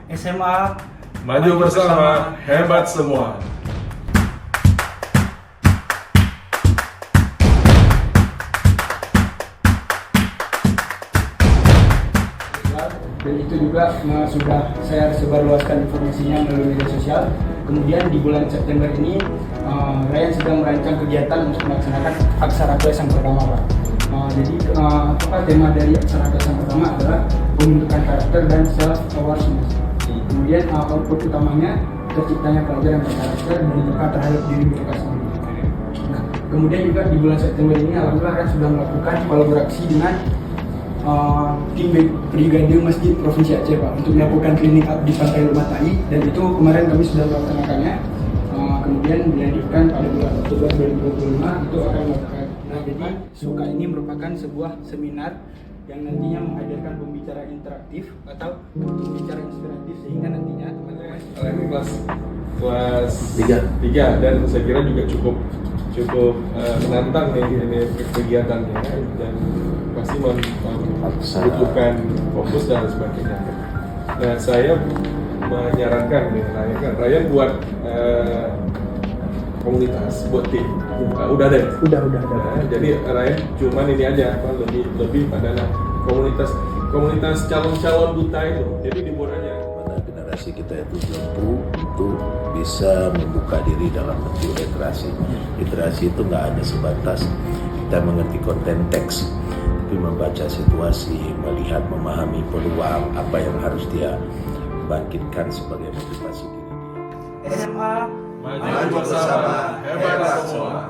SMA Maju bersama, hebat semua. Dan itu juga sudah saya sebarluaskan informasinya melalui media sosial. Kemudian di bulan September ini Ryan sedang merancang kegiatan untuk melaksanakan aksara kelas yang pertama, Pak. Jadi tema dari aksara kelas yang pertama adalah pembentukan karakter dan self awareness. Kemudian output utamanya terciptanya pelajaran berkarakter dan peka terhadap diri mereka sendiri. Nah, kemudian juga di bulan September ini alhamdulillah Ryan sudah melakukan kolaborasi dengan tim Brigade Masjid Provinsi Aceh, Pak, untuk melakukan cleaning up di Pantai Lumatai, dan itu kemarin kami sudah melaksanakannya. Kemudian dilanjutkan pada bulan Oktober 2025 itu akan melakukan. Nah, jadi SUKA ini merupakan sebuah seminar yang nantinya menghadirkan pembicara interaktif atau pembicara inspiratif, sehingga nantinya teman-teman Ini kelas 3 dan saya kira juga cukup menantang nih ini kegiatannya, dan pasti membutuhkan fokus dan sebagainya. Nah, saya menyarankan nih Ryan buat komunitas, buat tim. Udah deh. udah. Nah, jadi Ryan cuman ini aja lebih pada komunitas calon duta itu. Jadi dibuat aja. Mana generasi kita itu mampu untuk bisa membuka diri dalam bentuk literasi. Literasi itu nggak hanya sebatas kita mengerti konten teks, tapi membaca situasi, melihat, memahami peluang apa yang harus dia bangkitkan sebagai motivasi diri dia. SMA Maju bersama, hebat semua.